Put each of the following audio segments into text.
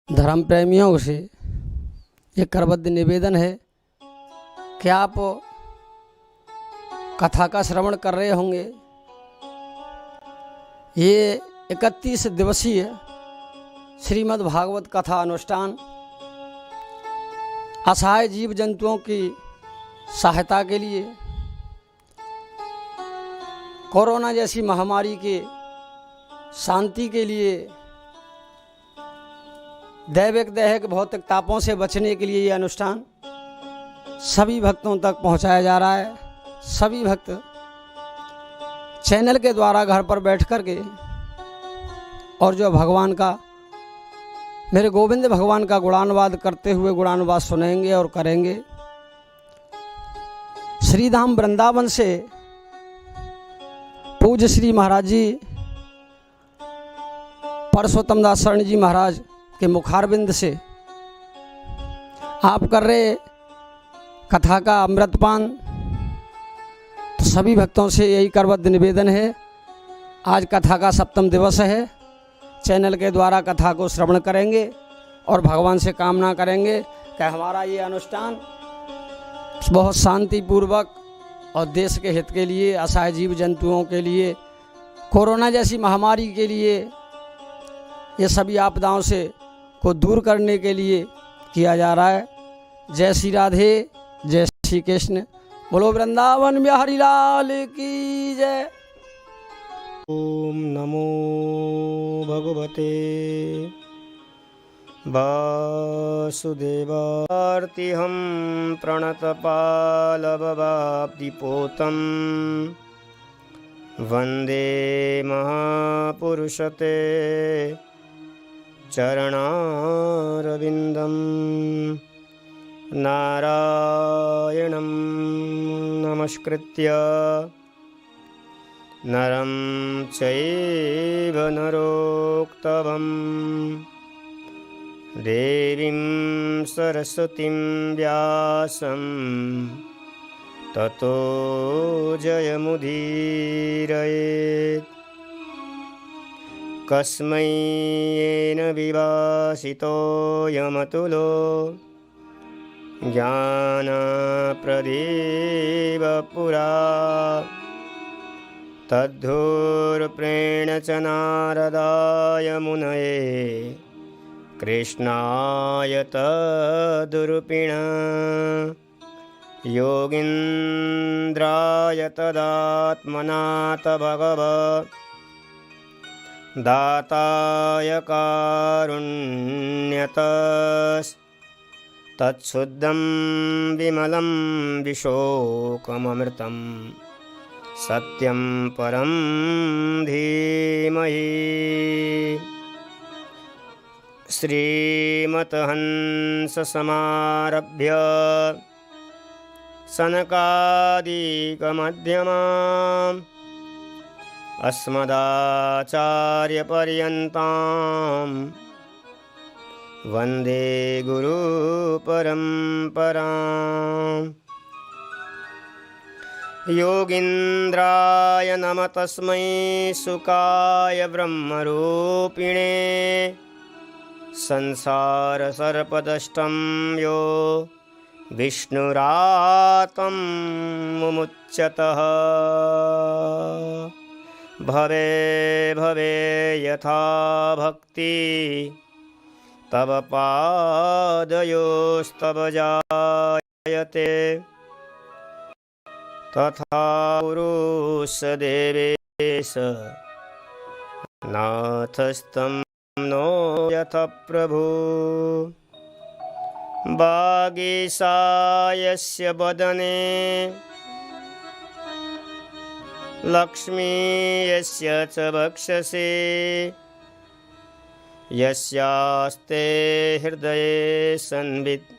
धर्म प्रेमियों से ये करबद्ध निवेदन है कि आप कथा का श्रवण कर रहे होंगे। ये 31 दिवसीय श्रीमद् भागवत कथा अनुष्ठान असहाय जीव जंतुओं की सहायता के लिए, कोरोना जैसी महामारी के शांति के लिए, दैविक दैहिक भौतिक तापों से बचने के लिए ये अनुष्ठान सभी भक्तों तक पहुंचाया जा रहा है। सभी भक्त चैनल के द्वारा घर पर बैठ कर के और जो भगवान का, मेरे गोविंद भगवान का गुणानुवाद करते हुए गुणानुवाद सुनेंगे और करेंगे। श्रीधाम वृंदावन से पूज्य श्री महाराज जी परसोत्तम दास शरण जी महाराज के मुखारविंद से आप कर रहे कथा का अमृतपान, तो सभी भक्तों से यही करबद्ध निवेदन है। आज कथा का 7वां दिवस है। चैनल के द्वारा कथा को श्रवण करेंगे और भगवान से कामना करेंगे कि हमारा ये अनुष्ठान बहुत शांतिपूर्वक और देश के हित के लिए, असहाय जीव जंतुओं के लिए, कोरोना जैसी महामारी के लिए, ये सभी आपदाओं से को दूर करने के लिए किया जा रहा है। जय श्री राधे, जय श्री कृष्ण। बोलो वृंदावन बिहारी लाल की जय। ओम नमो भगवते वासुदेवार्तिहं प्रणतपालभवाब्धिपोतं वन्दे महापुरुषते चरणारविन्दं नारायणं नमस्कृत्य नरं चैव नरोक्तवं देवीं सरस्वतीं व्यासं ततो जयमुदीरयेत्। कस्मै येन विभासितोऽयमतुलो ज्ञानप्रदीप पुरा तद्धूर्प्रेण च नारदाय मुनये कृष्णाय तदुर्पिण योगीन्द्राय तदात्मनाथ भगवत् दाताय कारुण्यतस्तच्छुद्धं विमलं विशोकममृतं सत्यं परं धीमहि। श्रीमतहंससमारभ्य सनकादिकमध्यमाम् अस्मदाचार्यपर्यन्तां वन्दे गुरुपरम्पराम्। योगीन्द्राय नमः तस्मै सुकाय ब्रह्मरूपिणे संसारसर्पदष्टं यो विष्णुरातं मुमुच्यतः। भवे भवे यथा भक्ति तव पादयोस्तव जायते तथा पुरुष देवेश नाथस्तं नो यथ प्रभु। वागीशायस्य वदने लक्ष्मी यस्य च वक्षसि यस्यास्ते हृदये संवित्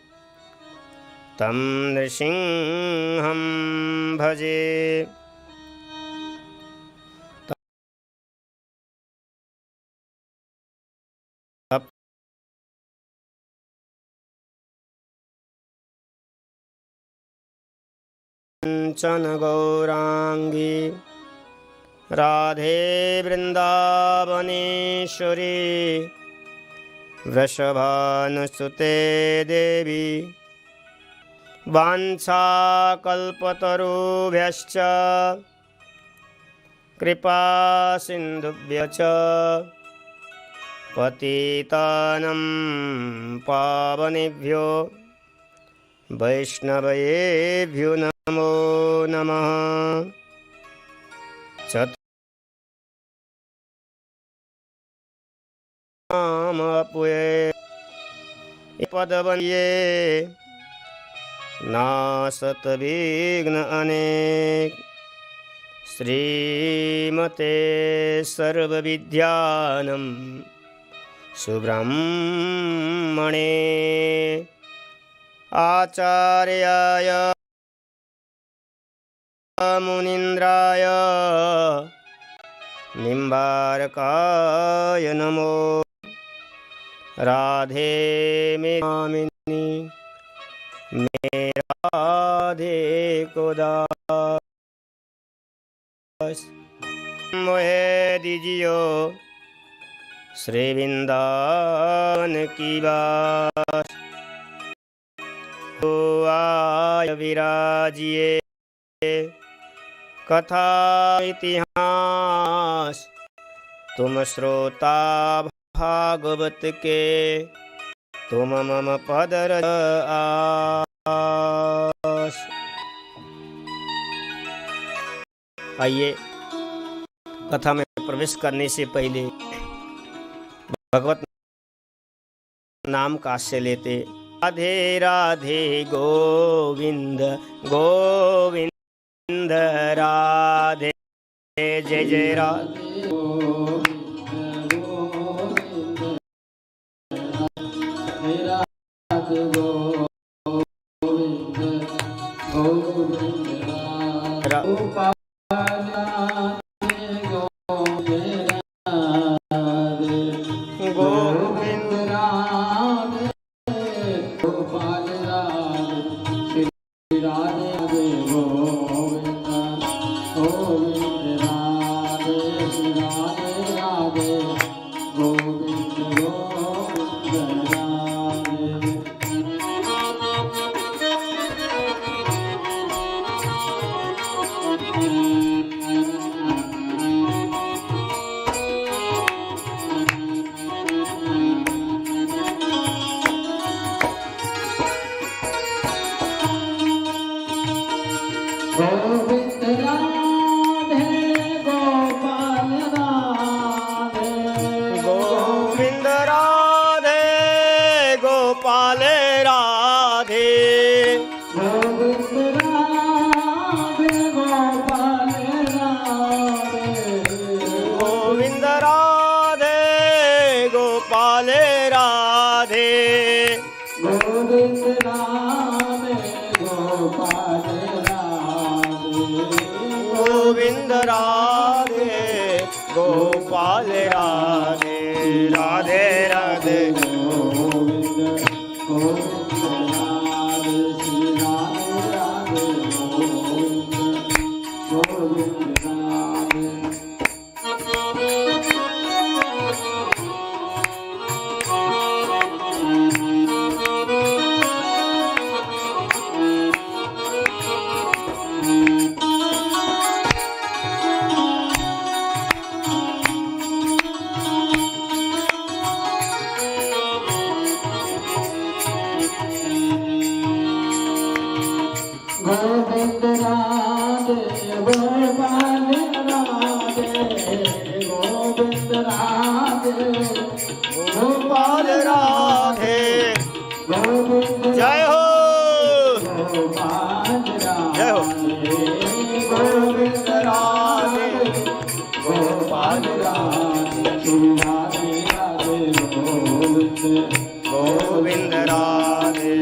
तं नृसिंहं भजे। कंचन गौरांगी राधे वृंदावनेश्वरी वृषभानुसुते देवी वाञ्छाकल्पतरुभ्यश्च कृपा सिन्धुभ्यश्च पतितानं पावनेभ्यो वैष्णवेभ्यो नमो नमः। चतुर्नामपुये पदवन्ये नासतविघ्न अनेक श्रीमते सर्वविद्यानं सुब्रह्मणे आचार्याय मुनीन्द्राय निम्बारकाय नमो। राधे मे कामिनी राधे को दास मोहे दीजियो श्री वृंदावन की बात। तो आय विराजिए कथा इतिहास तुम श्रोता भागवत के तुम मम पदर आस। आइए कथा में प्रवेश करने से पहले भगवत नाम का आश्रय लेते। राधे राधे गोविंद गोविंद राधे जय जय राधे। गोविंद राधे गोपाल राधे राधे राधे गोविंद गोपाल राधे जय हो जय हो गोविंद राधे गोपाल राधे गोविंद राधे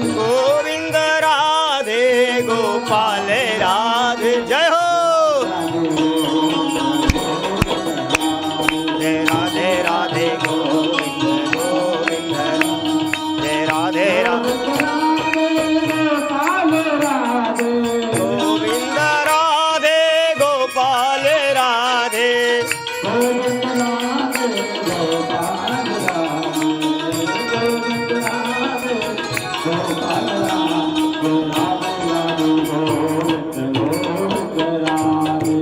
गोविंद राधे गोपाल राधे जय हो जय राधे राधे गोविंद गोविंद जय राधे राधे गोविंद राधे गोपाल राधे राधे गोपाल राधे गोविंद राधे गोपाल राधे गोविंद राधे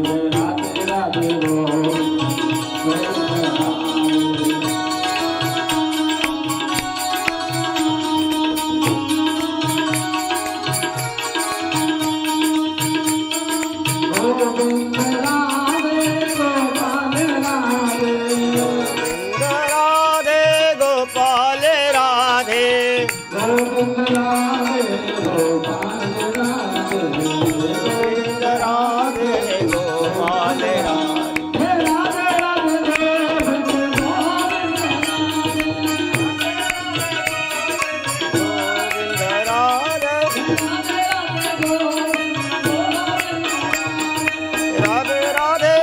राधे राधे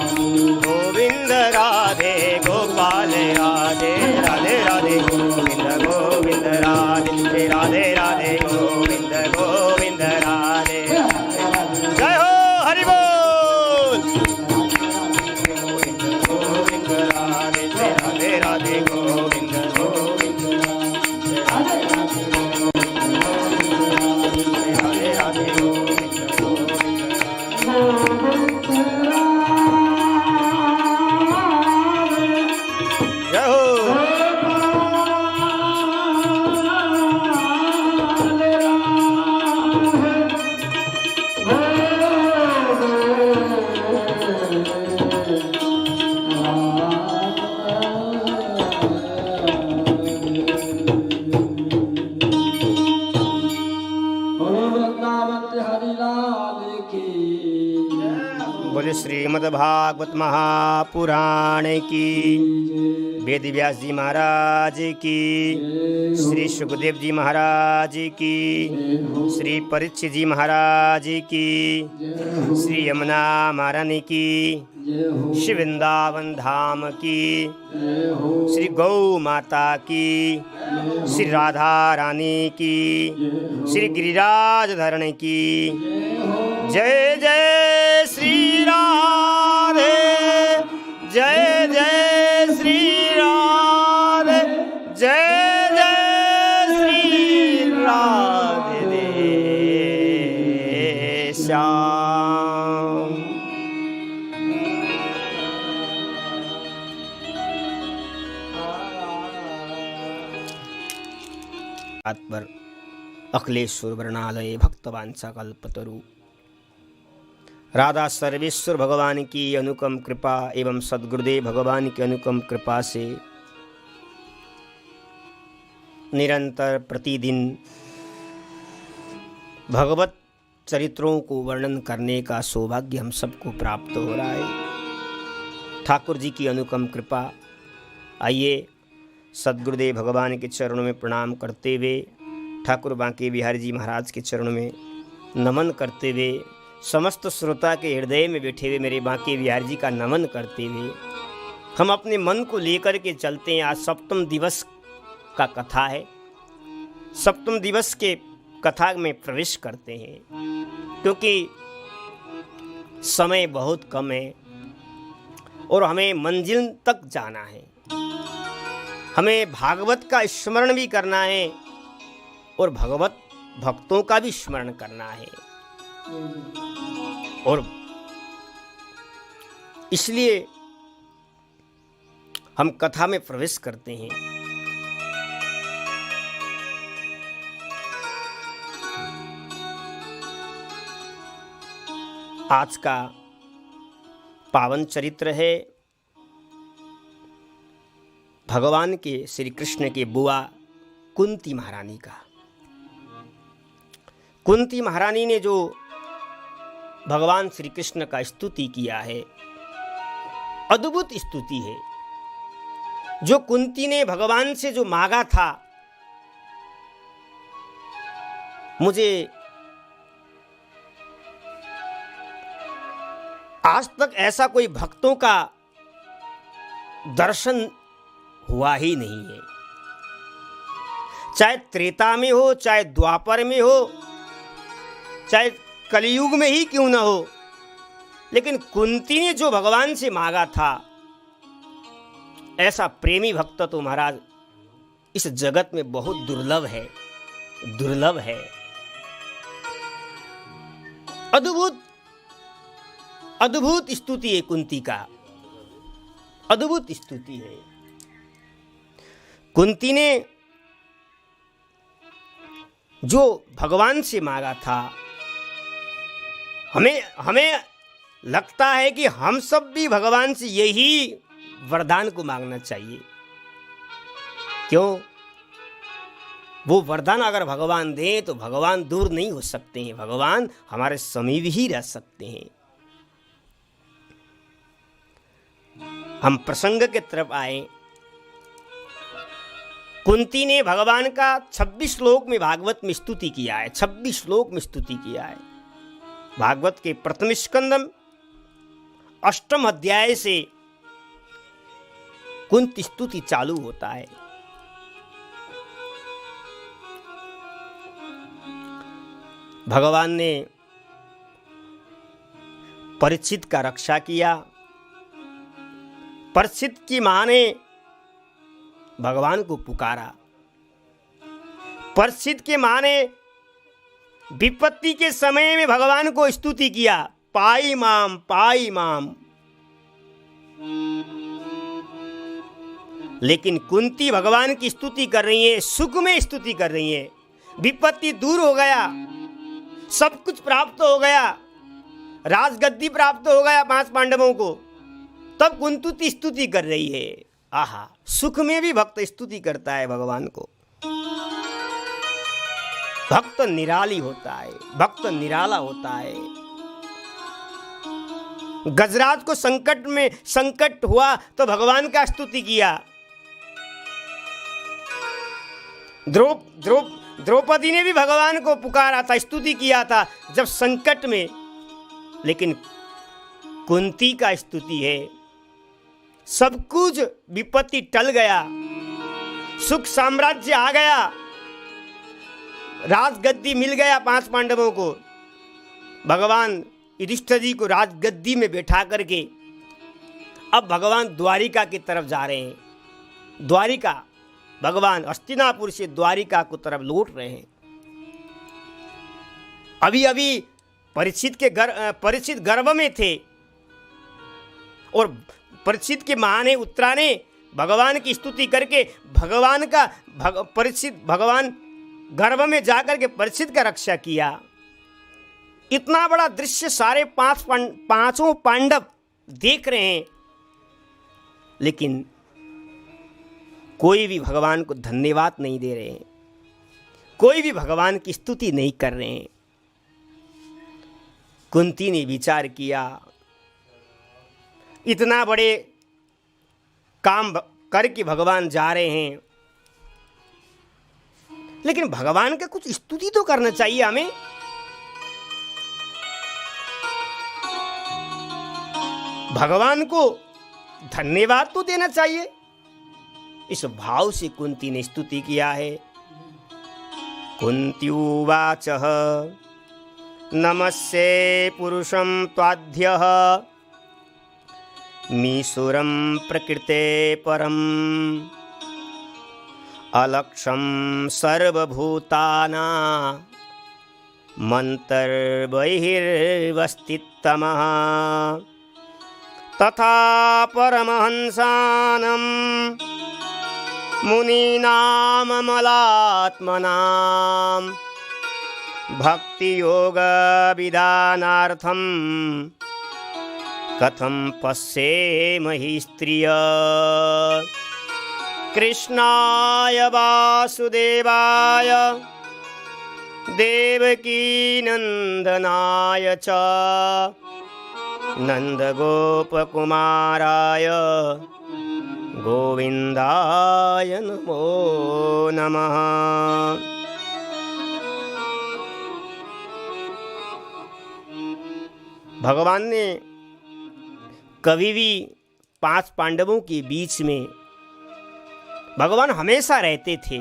गोविंद राधे गोपाल राधे राधे राधे गोविंद गोविंद राधे राधे राधे गोविंद गोविंद राधे जय हो हरि बोल गोविंद गोविंद राधे राधे राधे गोविंद गोविंद राधे राधे राधे गोविंद जय हो बोले श्रीमद् भागवत महापुराण की, वेद व्यास जी महाराज की, श्री सुखदेव जी महाराज की, श्री परीक्षित जी महाराज की, श्री यमुना महारानी की, श्री वृंदावन धाम की, श्री गौ माता की, श्री राधा रानी की, श्री गिरिराज धरण की। जय जय श्री राधे, जय जय श्री राधे, जय जय श्री राधे श्याम। आत्पर अखिलेश्वर वर्णालय भक्तवांसा कल्पतरु राधा सर्वेश्वर भगवान की अनुकम कृपा एवं सद्गुरुदेव भगवान की अनुकम कृपा से निरंतर प्रतिदिन भगवत चरित्रों को वर्णन करने का सौभाग्य हम सबको प्राप्त हो रहा है। ठाकुर जी की अनुकम कृपा। आइए सद्गुरुदेव भगवान के चरणों में प्रणाम करते हुए, ठाकुर बांके बिहारी जी महाराज के चरणों में नमन करते हुए, समस्त श्रोता के हृदय में बैठे हुए मेरे बांके बिहारी जी का नमन करते हुए हम अपने मन को लेकर के चलते हैं। आज सप्तम दिवस का कथा है। सप्तम दिवस के कथा में प्रवेश करते हैं क्योंकि समय बहुत कम है और हमें मंजिल तक जाना है। हमें भागवत का स्मरण भी करना है और भगवत भक्तों का भी स्मरण करना है। और इसलिए हम कथा में प्रवेश करते हैं। आज का पावन चरित्र है भगवान के श्री कृष्ण के बुआ कुंती महारानी का। कुंती महारानी ने जो भगवान श्री कृष्ण का स्तुति किया है, अद्भुत स्तुति है। जो कुंती ने भगवान से जो मांगा था, मुझे आज तक ऐसा कोई भक्तों का दर्शन हुआ ही नहीं है। चाहे त्रेता में हो, चाहे द्वापर में हो, चाहे कलयुग में ही क्यों ना हो, लेकिन कुंती ने जो भगवान से मांगा था, ऐसा प्रेमी भक्त तो महाराज इस जगत में बहुत दुर्लभ है, दुर्लभ है। अद्भुत अद्भुत स्तुति है कुंती का, अद्भुत स्तुति है। कुंती ने जो भगवान से मांगा था, हमें लगता है कि हम सब भी भगवान से यही वरदान को मांगना चाहिए। क्यों? वो वरदान अगर भगवान दें तो भगवान दूर नहीं हो सकते हैं, भगवान हमारे समीप ही रह सकते हैं। हम प्रसंग के तरफ आए। कुंती ने भगवान का 26 श्लोक में भागवत में स्तुति किया है, 26 श्लोक में स्तुति किया है। भागवत के प्रथम स्कंदम 8वें अध्याय से कुंती स्तुति चालू होता है। भगवान ने परीक्षित का रक्षा किया। परीक्षित की मां ने भगवान को पुकारा। परीक्षित के मां ने विपत्ति के समय में भगवान को स्तुति किया, पाई माम पाई माम। लेकिन कुंती भगवान की स्तुति कर रही है, सुख में स्तुति कर रही है। विपत्ति दूर हो गया, सब कुछ प्राप्त हो गया, राजगद्दी प्राप्त हो गया 5 पांडवों को, तब कुंती स्तुति कर रही है। आहा, सुख में भी भक्त स्तुति करता है भगवान को। भक्त निराली होता है, भक्त निराला होता है। गजराज को संकट हुआ तो भगवान का स्तुति किया। द्रौपदी ने भी भगवान को पुकारा था, स्तुति किया था जब संकट में। लेकिन कुंती का स्तुति है, सब कुछ विपत्ति टल गया, सुख साम्राज्य आ गया, राजगद्दी मिल गया 5 पांडवों को। भगवान युधिष्ठिर जी को राजगद्दी में बैठा करके अब भगवान द्वारिका की तरफ जा रहे हैं। द्वारिका, भगवान हस्तिनापुर से द्वारिका को तरफ लौट रहे हैं। अभी अभी परीक्षित गर्भ में थे और परीक्षित के मां ने, उत्तरा ने भगवान की स्तुति करके भगवान गर्भ में जाकर के परीक्षित का रक्षा किया। इतना बड़ा दृश्य सारे पांचों पांडव देख रहे हैं, लेकिन कोई भी भगवान को धन्यवाद नहीं दे रहे हैं, कोई भी भगवान की स्तुति नहीं कर रहे हैं। कुंती ने विचार किया, इतना बड़े काम करके भगवान जा रहे हैं, लेकिन भगवान का कुछ स्तुति तो करना चाहिए हमें। भगवान को धन्यवाद तो देना चाहिए। इस भाव से कुंती ने स्तुति किया है। कुंत्युवाचः नमस्ये पुरुषं त्वाद्यः मीशुरं प्रकृते परम् अलक्षं सर्वभूतानां मन्तर्बहिर्वस्थितमः तथा परमहंसानं मुनीनाममलात्मनां भक्तियोगविधानार्थं कथम पश्येम हि स्त्रिय कृष्णाय वासुदेवाय देवकी नंदनाय च नंदगोपकुमाराय गोविंदाय नमो नमः। भगवान ने कभी भी 5 पांडवों के बीच में भगवान हमेशा रहते थे,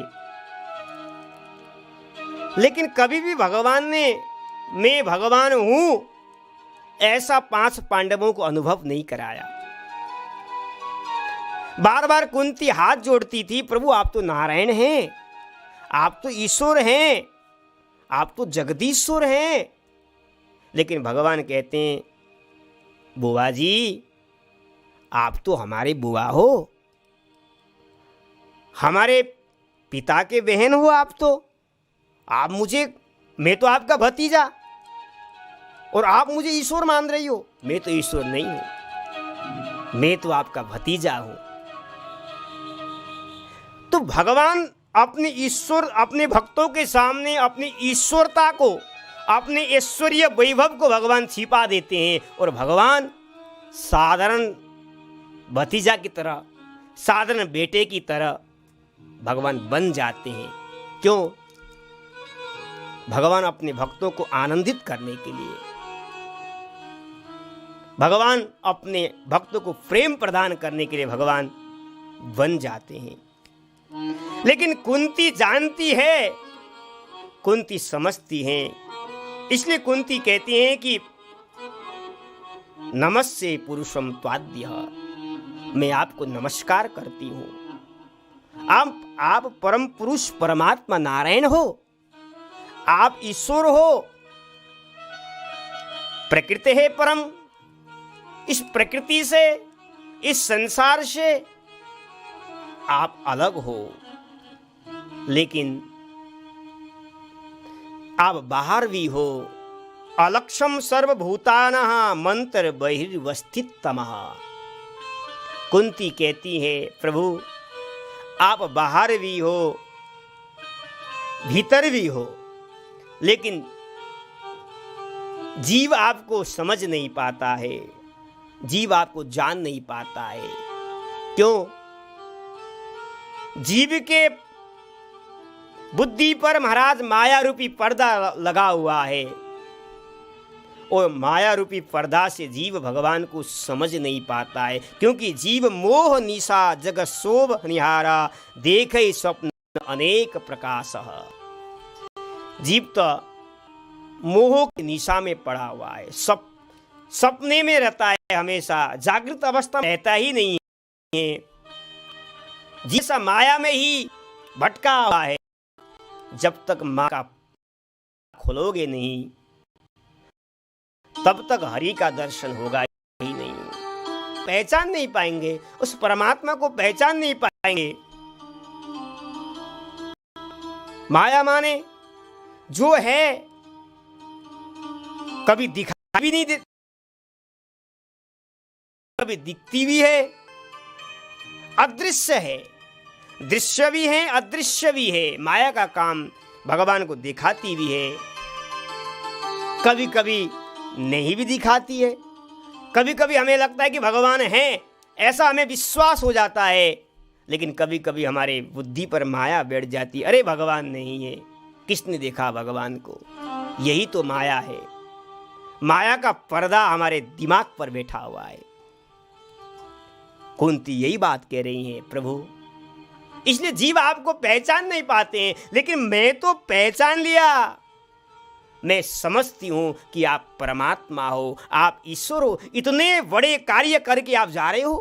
लेकिन कभी भी भगवान ने मैं भगवान हूं ऐसा 5 पांडवों को अनुभव नहीं कराया। बार बार कुंती हाथ जोड़ती थी, प्रभु आप तो नारायण हैं, आप तो ईश्वर हैं, आप तो जगदीश्वर हैं। लेकिन भगवान कहते हैं बुआ जी आप तो हमारे बुआ हो, हमारे पिता के बहन हो, आप मैं तो आपका भतीजा और आप मुझे ईश्वर मान रही हो। मैं तो ईश्वर नहीं हूं, मैं तो आपका भतीजा हूं। तो भगवान अपने भक्तों के सामने अपनी ईश्वरता को, अपने ऐश्वर्य वैभव को भगवान छिपा देते हैं और भगवान साधारण भतीजा की तरह, साधारण बेटे की तरह भगवान बन जाते हैं। क्यों? भगवान अपने भक्तों को आनंदित करने के लिए, भगवान अपने भक्तों को प्रेम प्रदान करने के लिए भगवान बन जाते हैं। लेकिन कुंती जानती है, कुंती समझती है, इसलिए कुंती कहती हैं कि नमस्ते पुरुषम त्वाद्य, मैं आपको नमस्कार करती हूं। आप परम पुरुष परमात्मा नारायण हो, आप ईश्वर हो, प्रकृति है परम, इस प्रकृति से, इस संसार से आप अलग हो, लेकिन आप बाहर भी हो। अलक्षम सर्वभूतानः मंत्र बहिर्वस्थितमः। कुंती कहती है प्रभु आप बाहर भी हो, भीतर भी हो, लेकिन जीव आपको समझ नहीं पाता है, जीव आपको जान नहीं पाता है। क्यों? जीव के बुद्धि पर महाराज माया रूपी पर्दा लगा हुआ है और माया रूपी पर्दा से जीव भगवान को समझ नहीं पाता है, क्योंकि जीव मोह निशा जगत शोभ निहारा देखे स्वप्न अनेक प्रकाश। जीव तो मोह की निशा में पड़ा हुआ है, सपने में रहता है, हमेशा जागृत अवस्था में रहता ही नहीं है, जिस माया में ही भटका हुआ है। जब तक माँ का खोलोगे नहीं तब तक हरि का दर्शन होगा ही नहीं, पहचान नहीं पाएंगे, उस परमात्मा को पहचान नहीं पाएंगे। माया माने जो है कभी दिखाई भी नहीं देती, कभी दिखती भी है, अदृश्य है, दृश्य भी है अदृश्य भी है। माया का काम भगवान को दिखाती भी है, कभी कभी नहीं भी दिखाती है। कभी कभी हमें लगता है कि भगवान हैं, ऐसा हमें विश्वास हो जाता है, लेकिन कभी कभी हमारे बुद्धि पर माया बैठ जाती है, अरे भगवान नहीं है, किसने देखा भगवान को। यही तो माया है, माया का पर्दा हमारे दिमाग पर बैठा हुआ है। कुंती यही बात कह रही है प्रभु, इसलिए जीव आपको पहचान नहीं पाते हैं, लेकिन मैं तो पहचान लिया। मैं समझती हूं कि आप परमात्मा हो, आप ईश्वर हो, इतने बड़े कार्य करके आप जा रहे हो।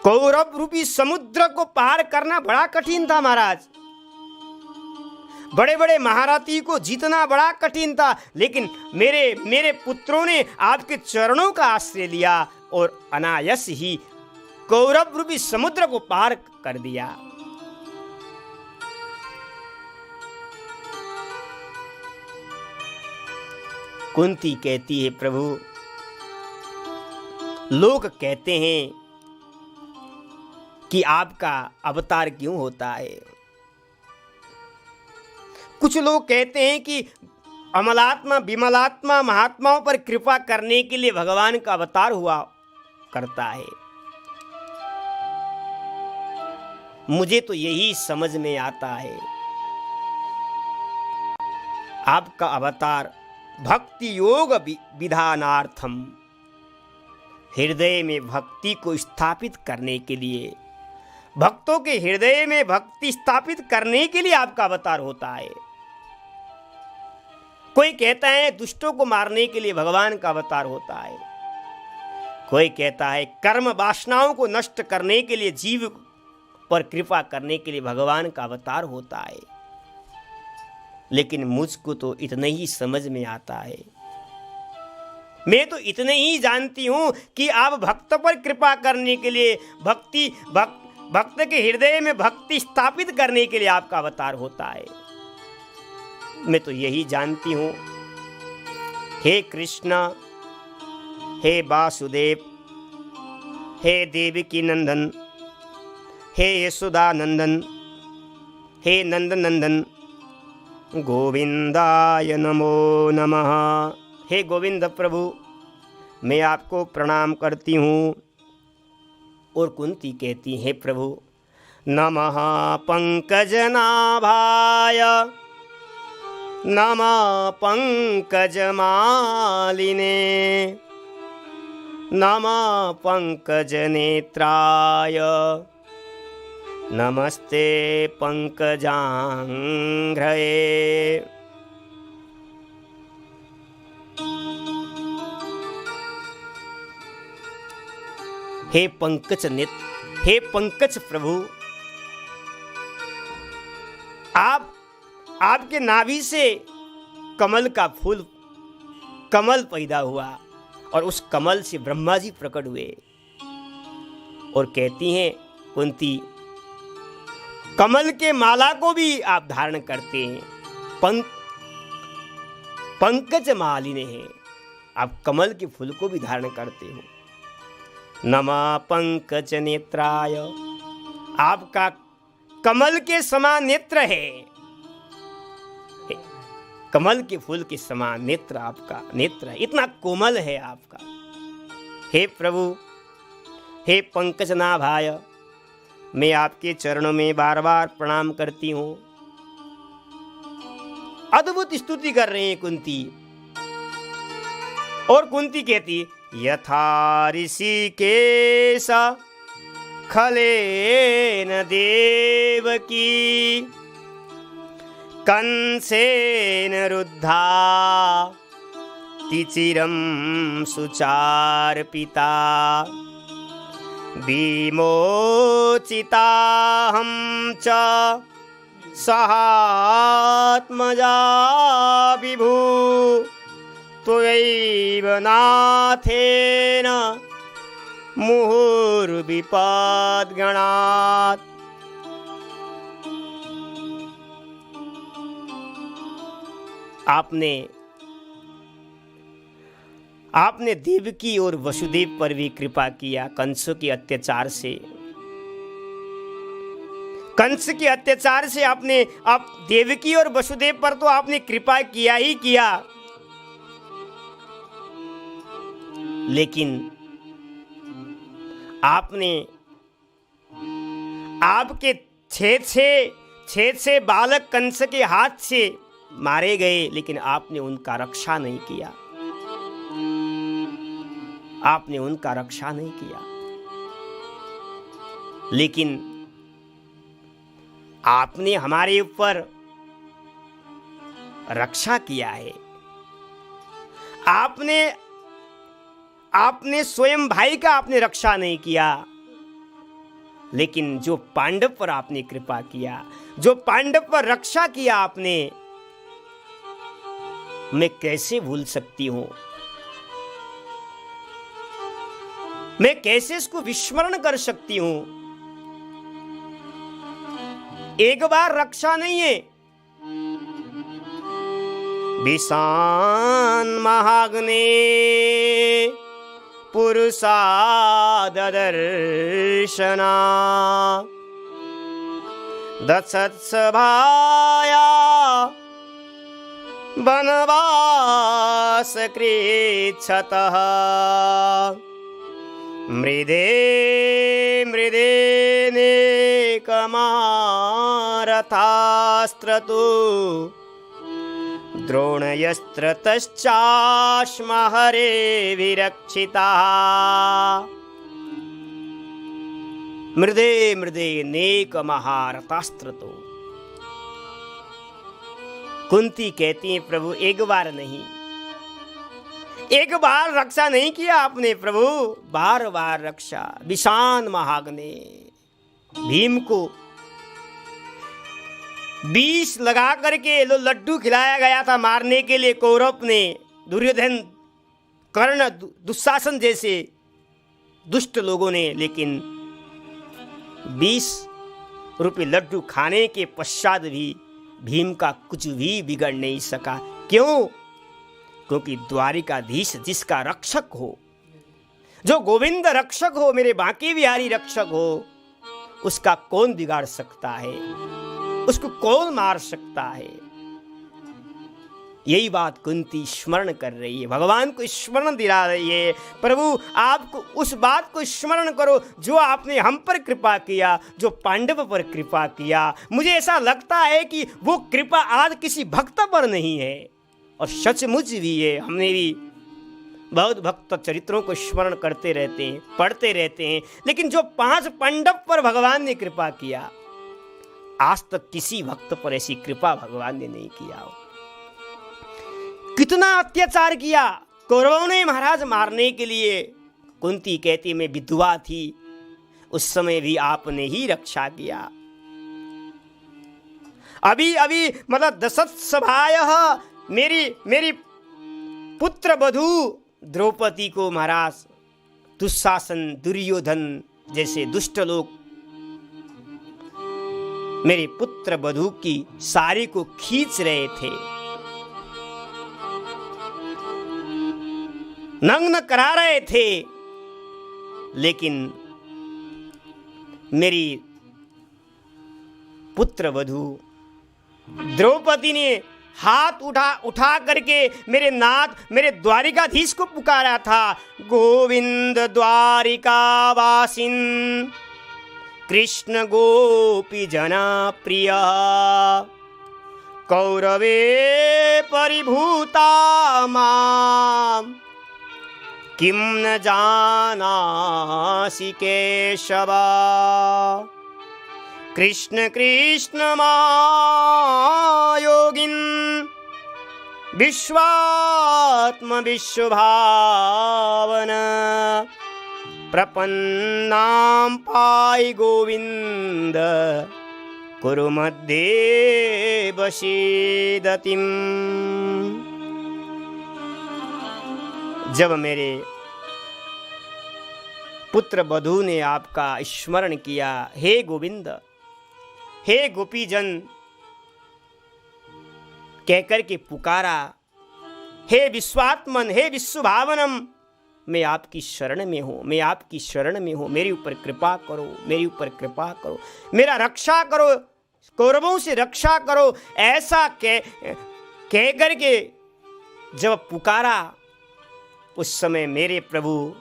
कौरव रूपी समुद्र को पार करना बड़ा कठिन था महाराज, बड़े बड़े महारथी को जीतना बड़ा कठिन था, लेकिन मेरे पुत्रों ने आपके चरणों का आश्रय लिया और अनायास ही कौरव रूपी समुद्र को पार कर दिया। कुंती कहती है प्रभु, लोग कहते हैं कि आपका अवतार क्यों होता है। कुछ लोग कहते हैं कि अमलात्मा विमलात्मा महात्माओं पर कृपा करने के लिए भगवान का अवतार हुआ करता है। मुझे तो यही समझ में आता है, आपका अवतार भक्ति योग विधानार्थम, हृदय में भक्ति को स्थापित करने के लिए, भक्तों के हृदय में भक्ति स्थापित करने के लिए आपका अवतार होता है। कोई कहता है दुष्टों को मारने के लिए भगवान का अवतार होता है, कोई कहता है कर्म वासनाओं को नष्ट करने के लिए, जीव पर कृपा करने के लिए भगवान का अवतार होता है। लेकिन मुझको तो इतना ही समझ में आता है, मैं तो इतने ही जानती हूं कि आप भक्त पर कृपा करने के लिए, भक्त के हृदय में भक्ति स्थापित करने के लिए आपका अवतार होता है। मैं तो यही जानती हूं। हे कृष्ण, हे वासुदेव, हे देवकी नंदन, हे यशोदा नंदन, हे नंद नंदन, गोविंदाय नमो नमः। हे गोविंद प्रभु, मैं आपको प्रणाम करती हूँ। और कुंती कहती है प्रभु, नमः पंकजनाभाय, नमः पंकजमालिने, नमः पंकजनेत्राय, नमस्ते पंकजांघ्रये। हे पंकज नेत्र, हे पंकज प्रभु, आपके नाभि से कमल का फूल, कमल पैदा हुआ और उस कमल से ब्रह्मा जी प्रकट हुए। और कहती हैं कुंती, कमल के माला को भी आप धारण करते हैं, पंकज मालिनी है, आप कमल के फूल को भी धारण करते हो। नमः पंकज नेत्राय, आपका कमल के समान नेत्र है, कमल के फूल के समान नेत्र आपका नेत्र है, इतना कोमल है आपका। हे प्रभु, हे पंकजनाभाय, मैं आपके चरणों में बार बार प्रणाम करती हूँ। अद्भुत स्तुति कर रहे हैं कुंती। और कुंती कहती, यथा ऋषिकेश खलेन देवकी, कंसेन रुद्धा तिचिरं सुचार्पिता, विमोचिताहं च सहात्मजा विभु, त्वयैव नाथेन मुहुर्विपद्गणात्। आपने देवकी और वसुदेव पर भी कृपा किया। कंस के अत्याचार से आपने, आप देवकी और वसुदेव पर तो आपने कृपा किया ही किया, लेकिन आपने, आपके छह बालक कंस के हाथ से मारे गए, लेकिन आपने उनका रक्षा नहीं किया, आपने उनका रक्षा नहीं किया। लेकिन आपने हमारे ऊपर रक्षा किया है। आपने स्वयं भाई का आपने रक्षा नहीं किया, लेकिन जो पांडव पर आपने कृपा किया, जो पांडव पर रक्षा किया आपने, मैं कैसे भूल सकती हूं, मैं कैसे इसको विस्मरण कर सकती हूं। एक बार रक्षा नहीं है, विशान महाग्ने पुरुषादर्शना दत्सत्सभाया वनवास कृच्छतः मृदे मृदे नेकमारथास्त्रतो द्रोणयस्त्रतश्चाश्महरे विरक्षिता मृदे मृदे नेक महारथास्त्र तो। कुंती कहती है प्रभु एक बार नहीं, एक बार रक्षा नहीं किया आपने प्रभु, बार बार रक्षा। विशान महाग्ने, भीम को विष लगा करके लड्डू खिलाया गया था मारने के लिए कौरव ने, दुर्योधन कर्ण दुशासन जैसे दुष्ट लोगों ने, लेकिन 20 रुपये लड्डू खाने के पश्चात भी भीम का कुछ भी बिगड़ नहीं सका। क्यों? क्योंकि द्वारिकाधीश जिसका रक्षक हो, जो गोविंद रक्षक हो, मेरे बांके बिहारी रक्षक हो, उसका कौन बिगाड़ सकता है, उसको कौन मार सकता है। यही बात कुंती स्मरण कर रही है, भगवान को स्मरण दिला रही है। प्रभु आपको उस बात को स्मरण करो जो आपने हम पर कृपा किया, जो पांडव पर कृपा किया। मुझे ऐसा लगता है कि वो कृपा आज किसी भक्त पर नहीं है, और सचमुच भी है। हमने भी बहुत भक्त चरित्रों को स्मरण करते रहते हैं, पढ़ते रहते हैं, लेकिन जो 5 पांडव पर भगवान ने कृपा किया, आज तक किसी भक्त पर ऐसी कृपा भगवान ने नहीं किया हो। कितना अत्याचार किया कौरवों ने महाराज मारने के लिए। कुंती कहती मैं विधवा थी, उस समय भी आपने ही रक्षा किया। अभी अभी मतलब दशत्सभायः मेरी पुत्र वधू द्रौपदी को महाराज दुशासन दुर्योधन जैसे दुष्ट लोग मेरे पुत्र वधू की साड़ी को खींच रहे थे, नग्न करा रहे थे, लेकिन मेरी पुत्र वधू द्रौपदी ने हाथ उठा करके मेरे नाथ, मेरे द्वारिकाधीश को पुकारा था। गोविंद द्वारिकावासिन कृष्ण गोपी जना प्रिय कौरवे परिभूता माम किम न जानासि केशवा कृष्ण कृष्ण मायोगिन विश्वात्म विश्वभावन प्रपन्नां पाई गोविंद कुरु मध्ये वशीदतिम। जब मेरे पुत्र वधू ने आपका स्मरण किया, हे गोविंद, हे गोपीजन कहकर के पुकारा, हे विश्वात्मन, हे विश्वभावनम, मैं आपकी शरण में हूँ, मैं आपकी शरण में हूँ, मेरे ऊपर कृपा करो, मेरे ऊपर कृपा करो, मेरा रक्षा करो, कौरवों से रक्षा करो। ऐसा कह करके जब पुकारा, उस समय मेरे प्रभु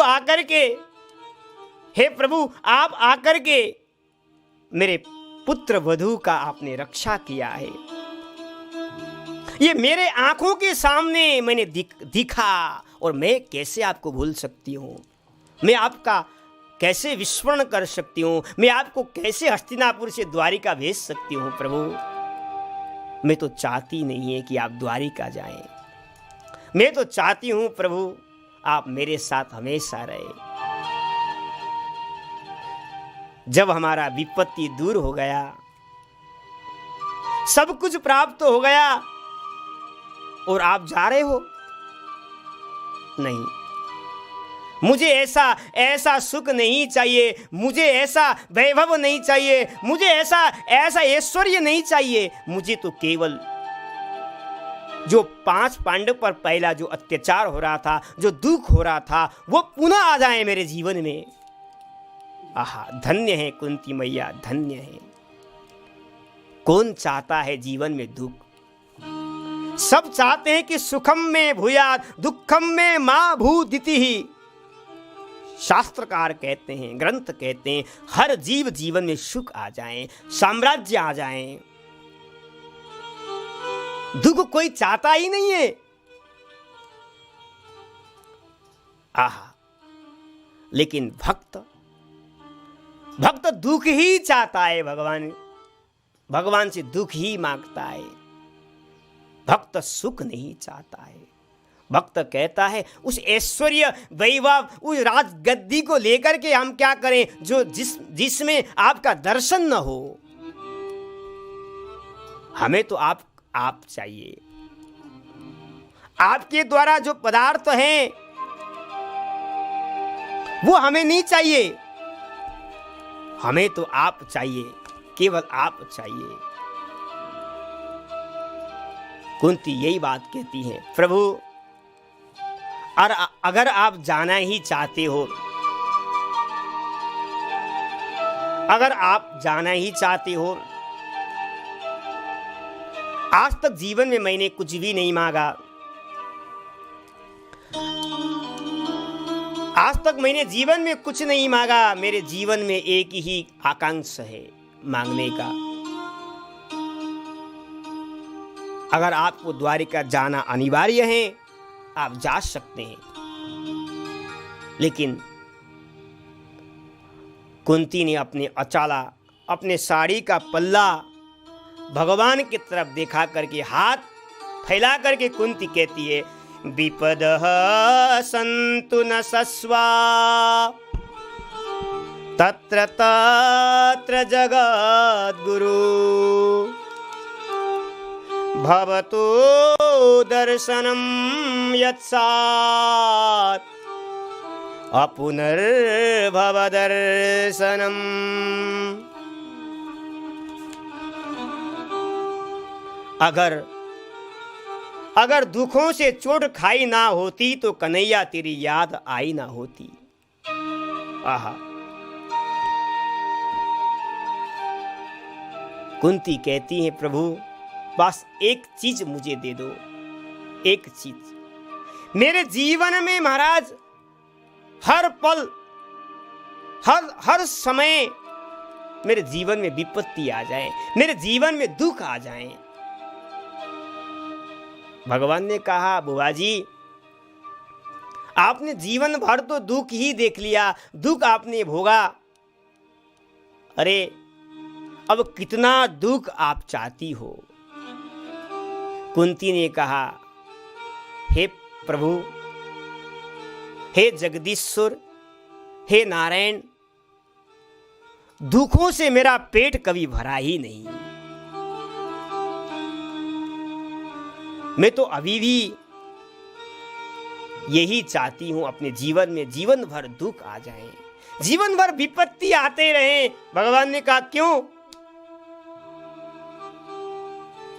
आकर के, हे प्रभु आप आकर के मेरे पुत्र वधू का आपने रक्षा किया है। ये मेरे आंखों के सामने मैंने दिखा, और मैं कैसे आपको भूल सकती हूँ, मैं आपका कैसे विस्मरण कर सकती हूँ, मैं आपको कैसे हस्तिनापुर से द्वारिका भेज सकती हूँ। प्रभु मैं तो चाहती नहीं है कि आप द्वारिका जाएं, मैं तो चाहती हूँ प्रभु आप मेरे साथ हमेशा रहे। जब हमारा विपत्ति दूर हो गया, सब कुछ प्राप्त हो गया, और आप जा रहे हो, नहीं, मुझे ऐसा सुख नहीं चाहिए, मुझे ऐसा वैभव नहीं चाहिए, मुझे ऐसा ऐश्वर्य नहीं चाहिए। मुझे तो केवल जो 5 पांडव पर पहला जो अत्याचार हो रहा था, जो दुख हो रहा था, वो पुनः आ जाए मेरे जीवन में। आहा, धन्य है कुंती मैया, धन्य है। कौन चाहता है जीवन में दुख? सब चाहते हैं कि सुखम में भूयात् दुखम में मां भूदिति ही। शास्त्रकार कहते हैं, ग्रंथ कहते हैं, हर जीव जीवन में सुख आ जाए, साम्राज्य आ जाए। दुख कोई चाहता ही नहीं है। आहा, लेकिन भक्त दुख ही चाहता है। भगवान से दुख ही मांगता है। भक्त सुख नहीं चाहता है। भक्त कहता है उस ऐश्वर्य वैभव, उस राजगद्दी को लेकर के हम क्या करें जो जिसमें आपका दर्शन न हो। हमें तो आप चाहिए। आपके द्वारा जो पदार्थ हैं वो हमें नहीं चाहिए। हमें तो आप चाहिए, केवल आप चाहिए। कुंती यही बात कहती है, प्रभु और अगर आप जाना ही चाहते हो, अगर आप जाना ही चाहते हो, आज तक जीवन में मैंने कुछ भी नहीं मांगा। आज तक मैंने जीवन में कुछ नहीं मांगा। मेरे जीवन में एक ही आकांक्षा है मांगने का। अगर आपको द्वारिका जाना अनिवार्य है, आप जा सकते हैं। लेकिन कुंती ने अपने अचाला, अपने साड़ी का पल्ला भगवान की तरफ देखा करके, हाथ फैला करके कुंती कहती है, विपदः सन्तु न सस्वा तत्र तत्र जगद्गुरु भवतु दर्शनं यत्सात् अपुनर्भव दर्शनम्। अगर दुखों से चोट खाई ना होती तो कन्हैया तेरी याद आई ना होती। आहा, कुंती कहती है, प्रभु बस एक चीज मुझे दे दो, एक चीज। मेरे जीवन में महाराज हर पल, हर समय मेरे जीवन में विपत्ति आ जाए, मेरे जीवन में दुख आ जाए। भगवान ने कहा, बुआ जी आपने जीवन भर तो दुख ही देख लिया, दुख आपने भोगा। अरे अब कितना दुख आप चाहती हो? कुंती ने कहा, हे प्रभु, हे जगदीश्वर, हे नारायण, दुखों से मेरा पेट कभी भरा ही नहीं। मैं तो अभी भी यही चाहती हूं, अपने जीवन में जीवन भर दुख आ जाए, जीवन भर विपत्ति आते रहे। भगवान ने कहा, क्यों?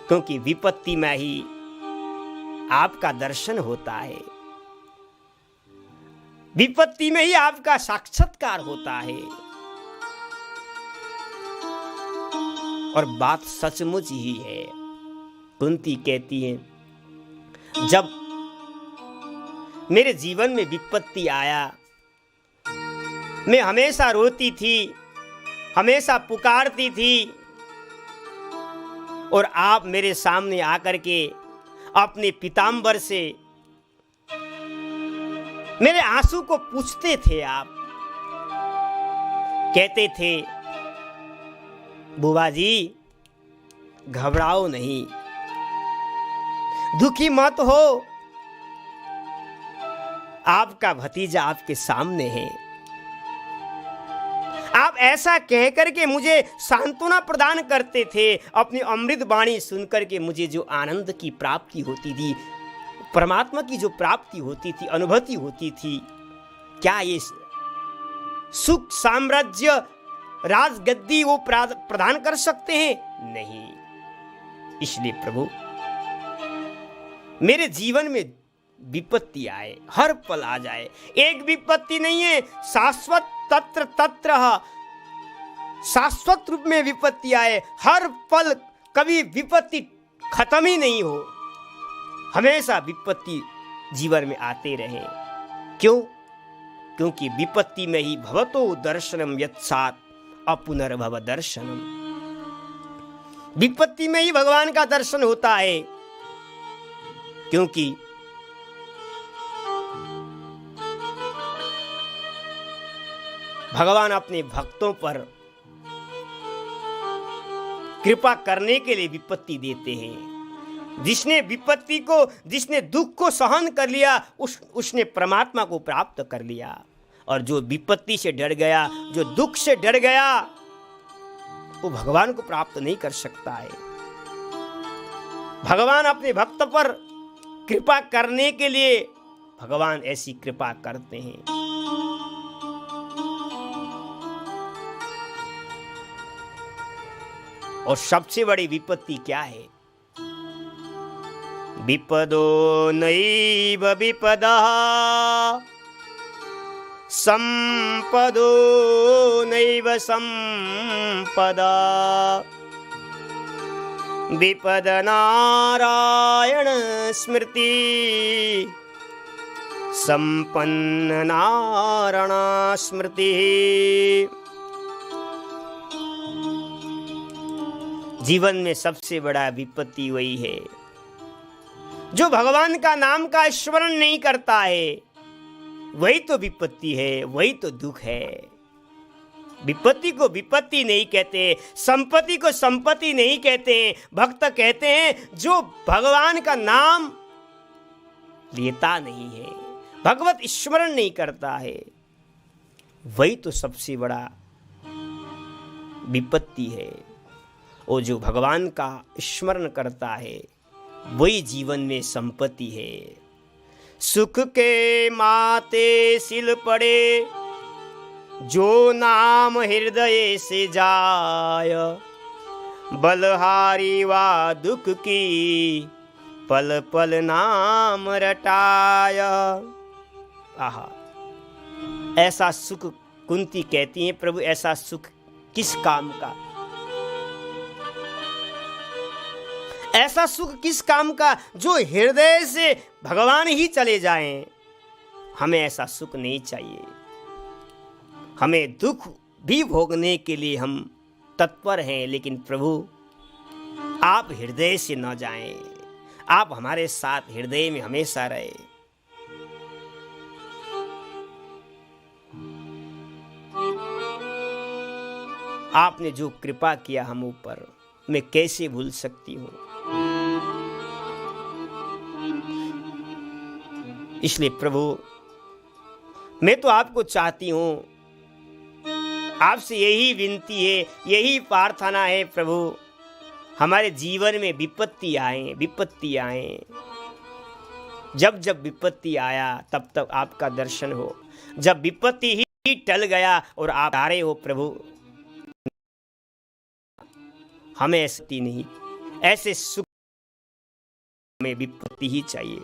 क्योंकि विपत्ति में ही आपका दर्शन होता है, विपत्ति में ही आपका साक्षात्कार होता है। और बात सचमुच ही है। कुंती कहती है, जब मेरे जीवन में विपत्ति आया, मैं हमेशा रोती थी, हमेशा पुकारती थी, और आप मेरे सामने आकर के अपने पीतांबर से मेरे आंसू को पूछते थे। आप कहते थे, बुआ जी घबराओ नहीं, दुखी मत हो, आपका भतीजा आपके सामने है। आप ऐसा कह करके मुझे सांत्वना प्रदान करते थे। अपनी अमृत वाणी सुनकर के मुझे जो आनंद की प्राप्ति होती थी, परमात्मा की जो प्राप्ति होती थी, अनुभूति होती थी, क्या ये सुख, साम्राज्य, राजगद्दी वो प्रदान कर सकते हैं? नहीं। इसलिए प्रभु मेरे जीवन में विपत्ति आए, हर पल आ जाए। एक विपत्ति नहीं है, शाश्वत तत्र तत्र, शाश्वत रूप में विपत्ति आए, हर पल, कभी विपत्ति खत्म ही नहीं हो, हमेशा विपत्ति जीवन में आते रहे। क्यों? क्योंकि विपत्ति में ही भवतो दर्शनम यत्सात् अपुनर्भव दर्शनम, विपत्ति में ही भगवान का दर्शन होता है। क्योंकि भगवान अपने भक्तों पर कृपा करने के लिए विपत्ति देते हैं। जिसने विपत्ति को, जिसने दुख को सहन कर लिया, उसने परमात्मा को प्राप्त कर लिया। और जो विपत्ति से डर गया, जो दुख से डर गया, वो भगवान को प्राप्त नहीं कर सकता है। भगवान अपने भक्त पर कृपा करने के लिए भगवान ऐसी कृपा करते हैं। और सबसे बड़ी विपत्ति क्या है? विपदो नैव विपदः संपदो नैव संपदा, विपद नारायण स्मृति संपन्न नारायण स्मृति। जीवन में सबसे बड़ा विपत्ति वही है जो भगवान का नाम का स्मरण नहीं करता है। वही तो विपत्ति है, वही तो दुख है। विपत्ति को विपत्ति नहीं कहते, संपत्ति को संपत्ति नहीं कहते। भक्त कहते हैं जो भगवान का नाम लेता नहीं है, भगवत स्मरण नहीं करता है, वही तो सबसे बड़ा विपत्ति है। और जो भगवान का स्मरण करता है वही जीवन में संपत्ति है। सुख के माते सिल पड़े जो नाम हृदय से जाय, बलहारी वा दुख की पल पल नाम रटाय। आहा, ऐसा सुख, कुंती कहती है प्रभु ऐसा सुख किस काम का, ऐसा सुख किस काम का जो हृदय से भगवान ही चले जाएं। हमें ऐसा सुख नहीं चाहिए। हमें दुख भी भोगने के लिए हम तत्पर हैं, लेकिन प्रभु आप हृदय से न जाएं, आप हमारे साथ हृदय में हमेशा रहे। आपने जो कृपा किया हम ऊपर, मैं कैसे भूल सकती हूँ। इसलिए प्रभु मैं तो आपको चाहती हूँ, आपसे यही विनती है, यही प्रार्थना है प्रभु, हमारे जीवन में विपत्ति आए। जब जब विपत्ति आया तब तब आपका दर्शन हो। जब विपत्ति ही टल गया और आप आ रहे हो प्रभु, हमें ऐसी नहीं, ऐसे सुख में विपत्ति ही चाहिए।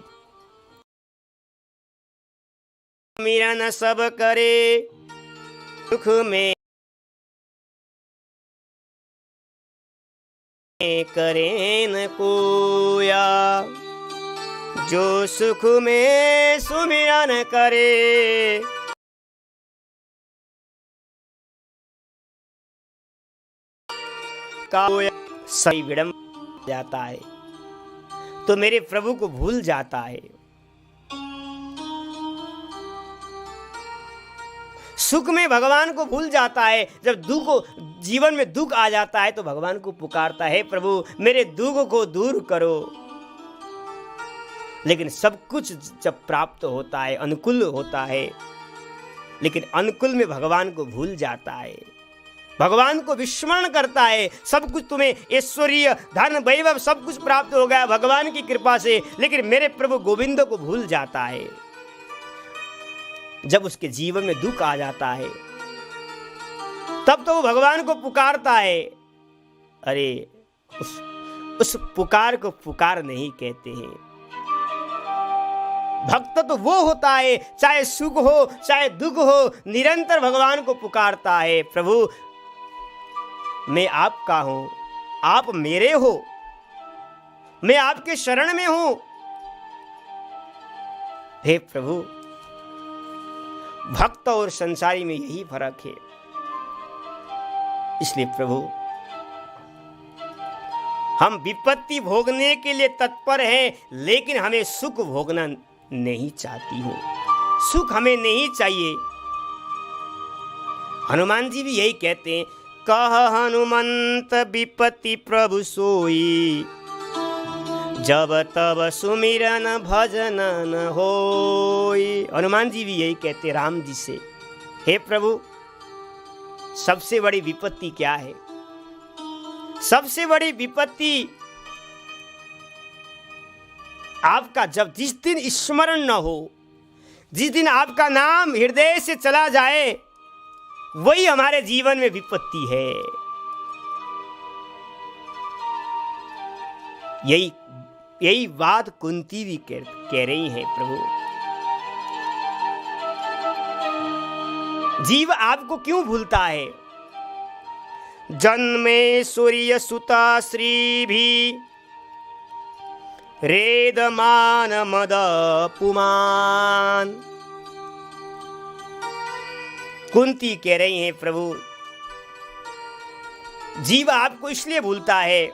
मिलन सब करे सुख में करे न कोया, जो सुख में सुमिरन करे का सही विडंब जाता है, तो मेरे प्रभु को भूल जाता है। सुख में भगवान को भूल जाता है। जब दुख, जीवन में दुख आ जाता है तो भगवान को पुकारता है, प्रभु मेरे दुख को दूर करो। लेकिन सब कुछ जब प्राप्त होता है, अनुकूल होता है, लेकिन अनुकूल में भगवान को भूल जाता है, भगवान को विस्मरण करता है। सब कुछ तुम्हें ऐश्वर्य, धन, वैभव सब कुछ प्राप्त हो गया भगवान की कृपा से, लेकिन मेरे प्रभु गोविंद को भूल जाता है। जब उसके जीवन में दुख आ जाता है तब तो वो भगवान को पुकारता है। अरे उस पुकार को पुकार नहीं कहते हैं, भक्त तो वो होता है चाहे सुख हो चाहे दुख हो, निरंतर भगवान को पुकारता है, प्रभु मैं आपका हूं, आप मेरे हो, मैं आपके शरण में हूं। हे प्रभु, भक्त और संसारी में यही फर्क है। इसलिए प्रभु, हम विपत्ति भोगने के लिए तत्पर हैं, लेकिन हमें सुख भोगना नहीं चाहती हूं, सुख हमें नहीं चाहिए। हनुमान जी भी यही कहते हैं, कह हनुमंत विपत्ति प्रभु सोई, जब तब सुमिरन भजन न होई। हनुमान जी भी यही कहते राम जी से, हे प्रभु, सबसे बड़ी विपत्ति क्या है? सबसे बड़ी विपत्ति आपका जब जिस दिन स्मरण न हो, जिस दिन आपका नाम हृदय से चला जाए, वही हमारे जीवन में विपत्ति है। यही बात कुंती भी कह रही है, प्रभु जीव आपको क्यों भूलता है? जन्मे सूर्य सुता श्री भी रेदमान मद पुमान। कुंती कह रही हैं, प्रभु जीव आपको इसलिए भूलता है।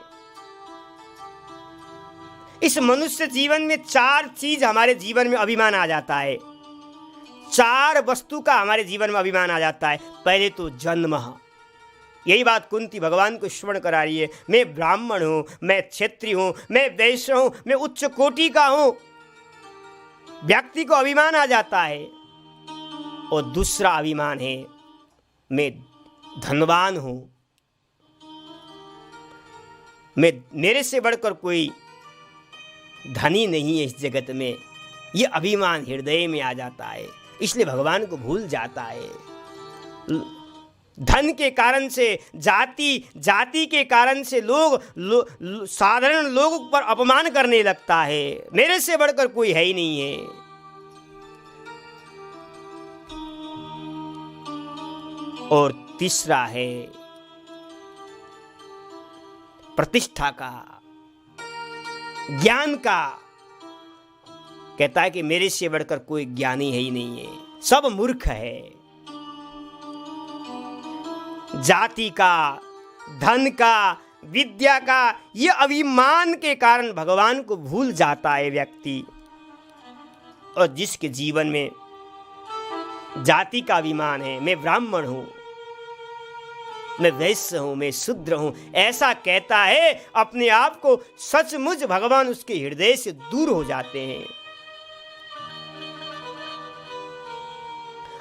इस मनुष्य जीवन में 4 चीज हमारे जीवन में अभिमान आ जाता है, 4 वस्तु का हमारे जीवन में अभिमान आ जाता है। पहले तो जन्म, यही बात कुंती भगवान को स्मरण करा रही है, मैं ब्राह्मण हूं, मैं क्षत्रिय हूं, मैं वैश्य हूं, मैं उच्च कोटि का हूं, व्यक्ति को अभिमान आ जाता है। और दूसरा अभिमान है, मैं धनवान हूं, मेरे से बढ़कर कोई धनी नहीं है इस जगत में। ये अभिमान हृदय में आ जाता है, इसलिए भगवान को भूल जाता है। धन के कारण से, जाति के कारण से साधारण लोगों पर अपमान करने लगता है, मेरे से बढ़कर कोई है ही नहीं है। और तीसरा है प्रतिष्ठा का, ज्ञान का। कहता है कि मेरे से बढ़कर कोई ज्ञानी है ही नहीं है, सब मूर्ख है। जाति का, धन का, विद्या का, ये अभिमान के कारण भगवान को भूल जाता है व्यक्ति। और जिसके जीवन में जाति का अभिमान है, मैं ब्राह्मण हूं, मैं वैश्य हूं, मैं शूद्र हूं, ऐसा कहता है, अपने आप को सचमुच भगवान उसके हृदय से दूर हो जाते हैं।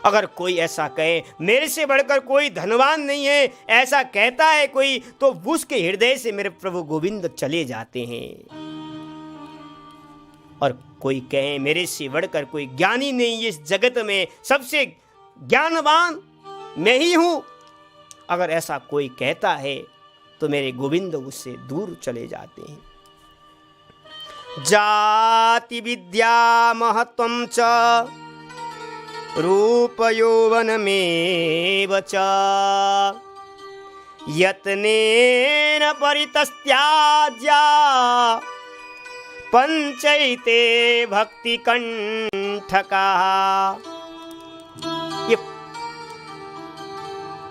अगर कोई ऐसा कहे मेरे से बढ़कर कोई धनवान नहीं है, ऐसा कहता है कोई, तो उसके हृदय से मेरे प्रभु गोविंद चले जाते हैं। और कोई कहे मेरे से बढ़कर कोई ज्ञानी नहीं है इस जगत में, सबसे ज्ञानवान मैं ही हूं, अगर ऐसा कोई कहता है तो मेरे गोविंद उससे दूर चले जाते हैं। जाति विद्या महत्वं च रूप यौवन में च यत्नेन परितस्त्याज्या पंचैते भक्ति कंठका। ये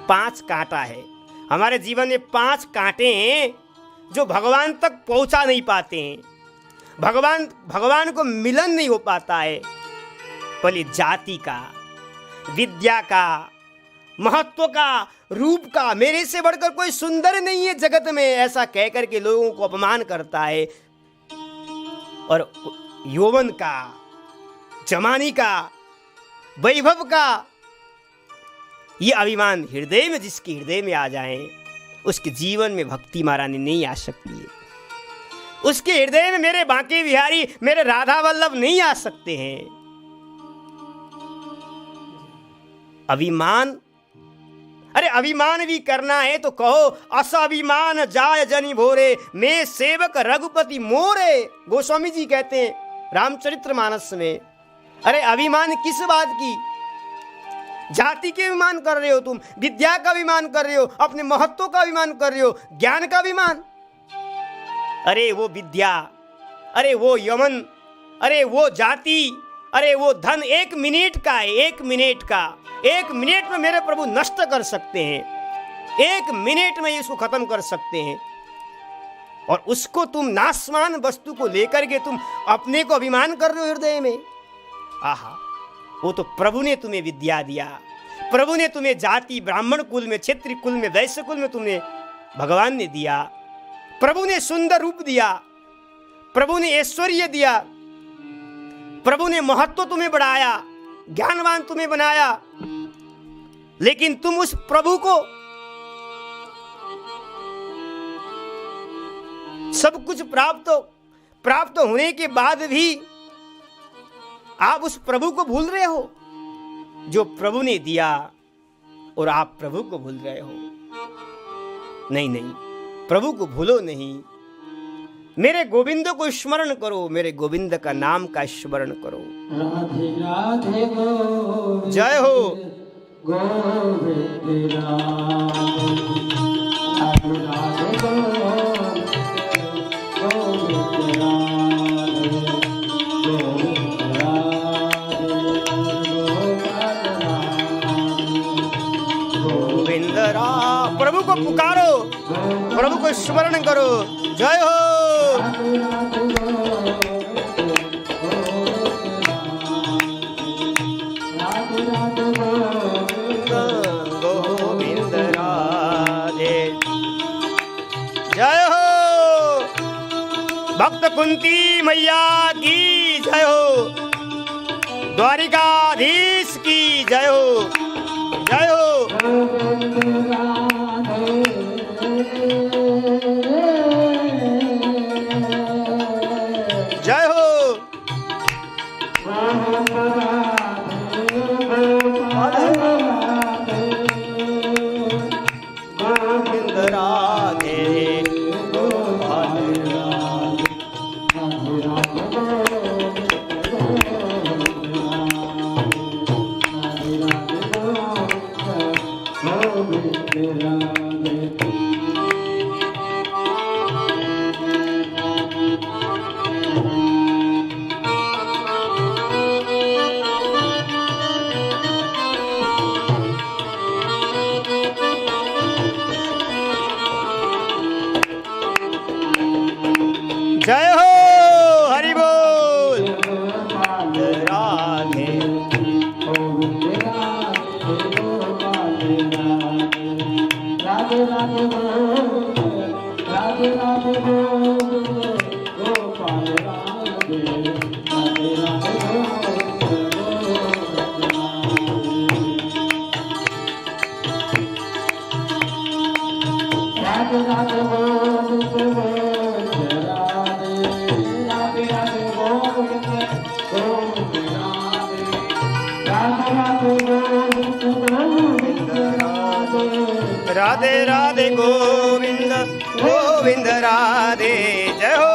5 कांटा है हमारे जीवन में, 5 कांटे हैं जो भगवान तक पहुंचा नहीं पाते हैं, भगवान को मिलन नहीं हो पाता है। पहले जाति का, विद्या का, महत्व का, रूप का, मेरे से बढ़कर कोई सुंदर नहीं है जगत में, ऐसा कह करके लोगों को अपमान करता है। और यौवन का, जवानी का, वैभव का, ये अभिमान हृदय में, जिसके हृदय में आ जाए उसके जीवन में भक्ति महारानी नहीं आ सकती है। उसके हृदय में मेरे बांके बिहारी, मेरे राधा वल्लभ नहीं आ सकते हैं। अभिमान, अरे अभिमान भी करना है तो कहो, असाभिमान जाय जनि भोरे, मैं सेवक रघुपति मोरे। गोस्वामी जी कहते हैं रामचरितमानस में, अरे अभिमान किस बात की? जाति के अभिमान कर रहे हो तुम, विद्या का अभिमान कर रहे हो, अपने महत्व का अभिमान कर रहे हो, ज्ञान का अभिमान। अरे वो विद्या, अरे वो यमन, अरे वो जाति, अरे वो धन 1 मिनट का है, 1 मिनट का। 1 मिनट में मेरे प्रभु नष्ट कर सकते हैं, 1 मिनट में इसको खत्म कर सकते हैं। और उसको तुम नाशवान वस्तु को लेकर के तुम अपने को अभिमान कर रहे हो हृदय में। आहा, वो तो प्रभु ने तुम्हें विद्या दिया, प्रभु ने तुम्हें जाति ब्राह्मण कुल में, क्षत्रिय कुल में, वैश्य कुल में तुम्हें भगवान ने दिया। प्रभु ने सुंदर रूप दिया, प्रभु ने ऐश्वर्य दिया, प्रभु ने महत्व तुम्हें बढ़ाया, ज्ञानवान तुम्हें बनाया। लेकिन तुम उस प्रभु को सब कुछ प्राप्त होने के बाद भी आप उस प्रभु को भूल रहे हो जो प्रभु ने दिया, और आप प्रभु को भूल रहे हो। नहीं नहीं, प्रभु को भूलो नहीं, मेरे गोविंद को स्मरण करो, मेरे गोविंद का नाम का स्मरण करो। राधे राधे गोविंद, जय हो गोविंद राधे राधे गोविंद, गोविंद गोविंद राधे। प्रभु को पुकारो, प्रभु को स्मरण करो। जय हो गोविंद राधे। जय हो भक्त कुंती मैया की जय हो, द्वारिकाधीश की जय हो, जय हो। जय हो गोविंद राधे जय हो, हरि बोल। राधे राधे राधे राधे राधे गोपाल राधे राधे राधे राधे राधे राधे गोविंद गोविंद राधे। जय हो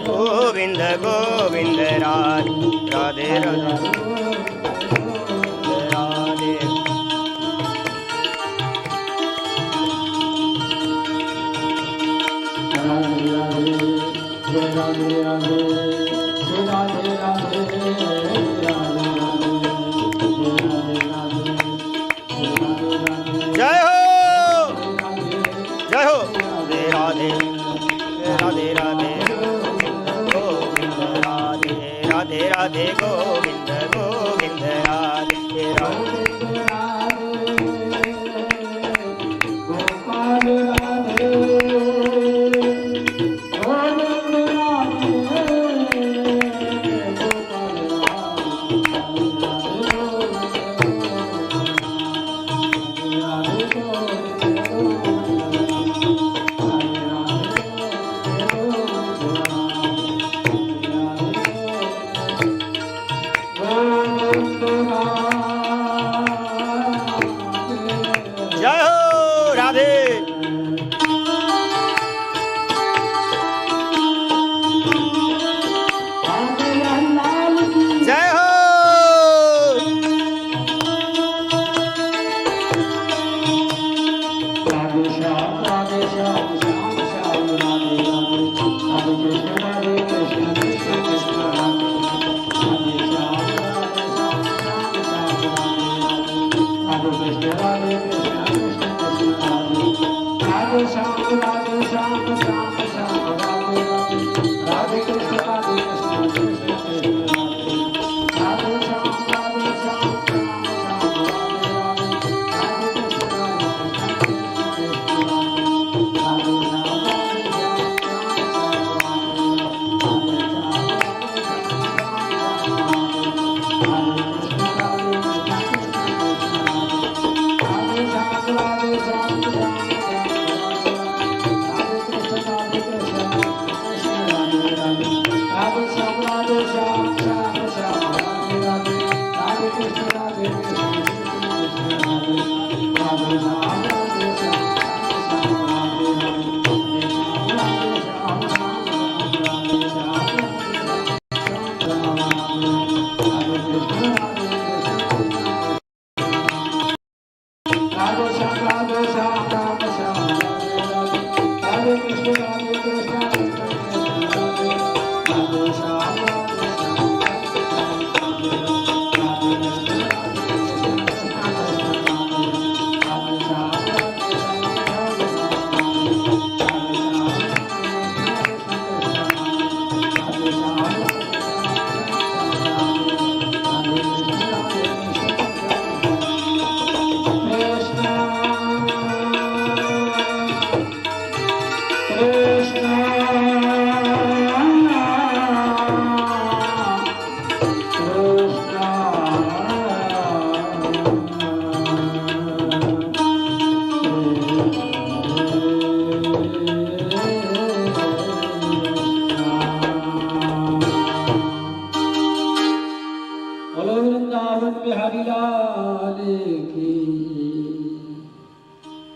गोविंद गोविंद राधे राधे राधे। राधे राधे राधे राधे गोविंद गोविंद राधे राधे जय हो राधे। जय हो।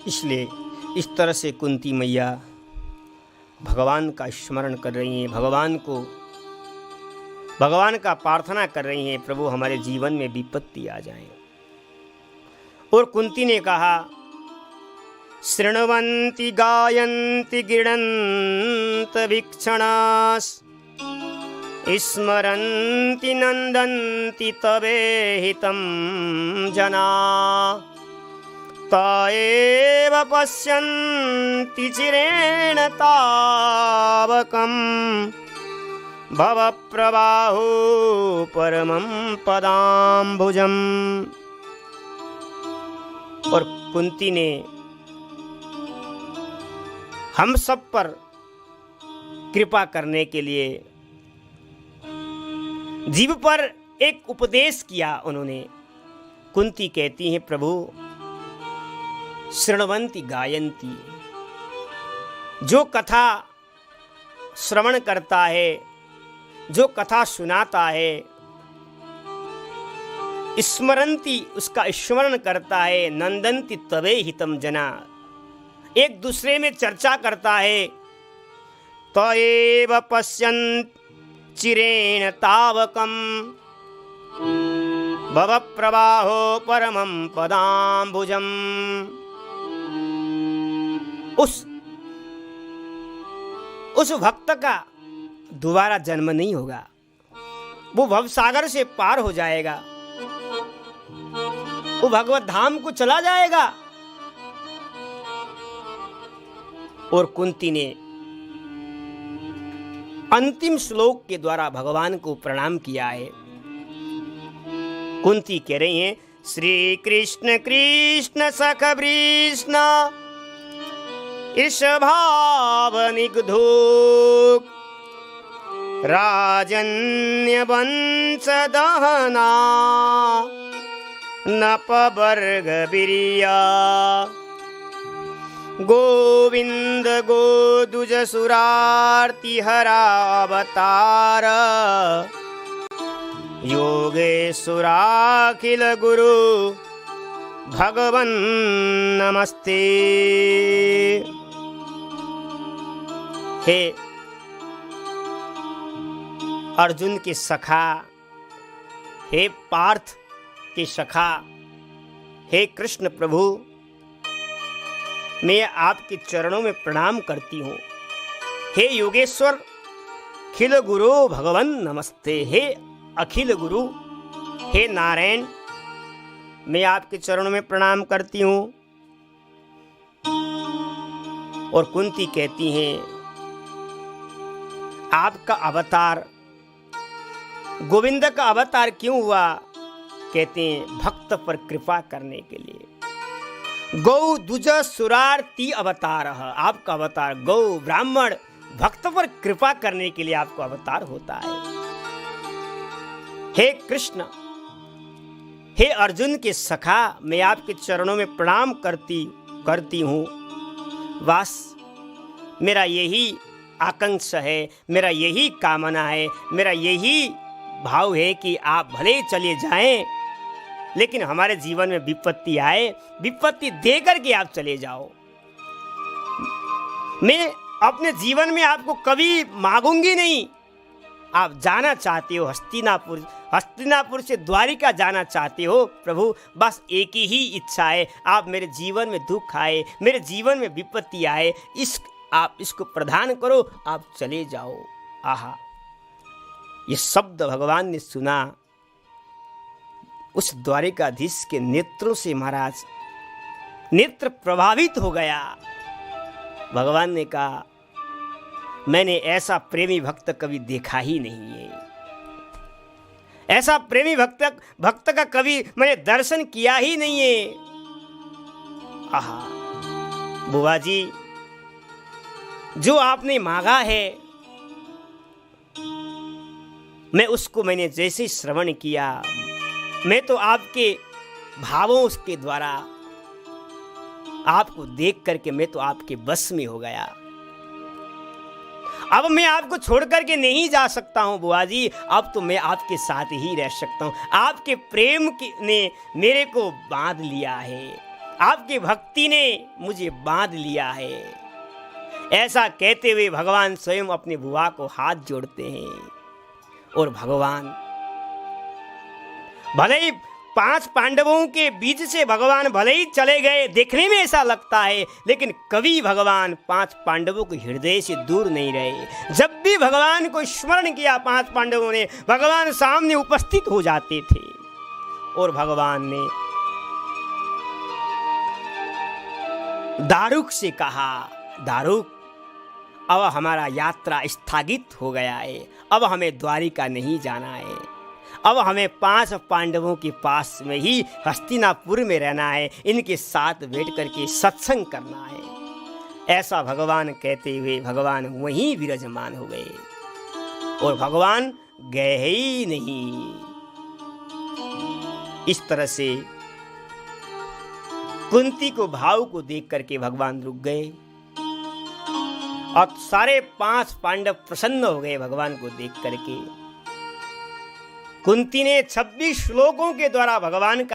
इसलिए इस तरह से कुंती मैया भगवान का स्मरण कर रही हैं, भगवान का प्रार्थना कर रही हैं, प्रभु हमारे जीवन में विपत्ति आ जाए। और कुंती ने कहा, शृण्वन्ति गायन्ति गृणन्त वीक्षणास् स्मरन्ति नन्दन्ति तवेहितं जना ताएव पश्यन्ति चिरेण तावकं भवप्रवाहो परमं पदाम्बुजम्। और कुंती ने हम सब पर कृपा करने के लिए जीव पर एक उपदेश किया। उन्होंने कुंती कहती हैं, प्रभु शृण्वन्ति गायन्ति, जो कथा श्रवण करता है, जो कथा सुनाता है, स्मरन्ति उसका स्मरण करता है, नंदन्ति तवे हितम जना एक दूसरे में चर्चा करता है, तएव पश्यन् चिरेण तावकम भव प्रवाहो परमं पदाम्बुजम्। उस भक्त का दोबारा जन्म नहीं होगा, वो भवसागर से पार हो जाएगा, वो भगवत धाम को चला जाएगा। और कुंती ने अंतिम श्लोक के द्वारा भगवान को प्रणाम किया है। कुंती कह रही हैं, श्री कृष्ण कृष्ण सख वृष्ण ईशभाव निगधूक राजन्य वंश दहना नपवर्ग बिरिया गोविंद गोदुज सुरार्ति हरावतार योगेश्वराखिल गुरु भगवन् नमस्ते। हे अर्जुन के सखा, हे पार्थ के सखा, हे कृष्ण प्रभु, मैं आपके चरणों में प्रणाम करती हूँ। हे योगेश्वर अखिल गुरु भगवन् नमस्ते। हे अखिल गुरु, हे नारायण, मैं आपके चरणों में प्रणाम करती हूँ। और कुंती कहती हैं, आपका अवतार, गोविंद का अवतार क्यों हुआ? कहते हैं भक्त पर कृपा करने के लिए। गौ दुज सुरार्ति अवतार, आपका अवतार गौ ब्राह्मण भक्त पर कृपा करने के लिए आपका अवतार होता है। हे कृष्ण, हे अर्जुन के सखा, मैं आपके चरणों में प्रणाम करती हूँ। बस मेरा यही आकांक्षा है, मेरा यही कामना है, मेरा यही भाव है कि आप भले चले जाएं, लेकिन हमारे जीवन में विपत्ति आए, विपत्ति दे करके आप चले जाओ। मैं अपने जीवन में आपको कभी मांगूंगी नहीं। आप जाना चाहते हो हस्तिनापुर, हस्तिनापुर से द्वारिका जाना चाहते हो प्रभु, बस एक ही इच्छा है, आप मेरे जीवन में दुख आए, मेरे जीवन में विपत्ति आए, आप इसको प्रदान करो, आप चले जाओ। आहा, ये शब्द भगवान ने सुना। उस द्वारिकाधीश के नेत्रों से महाराज नेत्र प्रभावित हो गया। भगवान ने कहा, मैंने ऐसा प्रेमी भक्त कभी देखा ही नहीं है, ऐसा प्रेमी भक्त का कभी मैंने दर्शन किया ही नहीं है। आहा बुआ जी, जो आपने मांगा है, मैंने जैसे श्रवण किया, मैं तो आपके भावों उसके द्वारा आपको देख करके मैं तो आपके बस में हो गया। अब मैं आपको छोड़ करके नहीं जा सकता हूं बुआ जी, अब तो मैं आपके साथ ही रह सकता हूं। आपके प्रेम ने मेरे को बांध लिया है, आपकी भक्ति ने मुझे बांध लिया है। ऐसा कहते हुए भगवान स्वयं अपनी बुआ को हाथ जोड़ते हैं। और भगवान भले ही 5 पांडवों के बीच से भगवान भले ही चले गए, देखने में ऐसा लगता है, लेकिन कभी भगवान 5 पांडवों के हृदय से दूर नहीं रहे। जब भी भगवान को स्मरण किया 5 पांडवों ने, भगवान सामने उपस्थित हो जाते थे। और भगवान ने दारुक से कहा, दारुक, अब हमारा यात्रा स्थगित हो गया है, अब हमें द्वारिका नहीं जाना है, अब हमें 5 पांडवों के पास में ही हस्तिनापुर में रहना है, इनके साथ बैठ करके सत्संग करना है। ऐसा भगवान कहते हुए भगवान वहीं विराजमान हो गए और भगवान गए ही नहीं। इस तरह से कुंती को भाव को देख करके भगवान रुक गए और सारे 5 पांडव प्रसन्न हो गए भगवान को देख करके। कुंती ने 26 श्लोकों के द्वारा भगवान का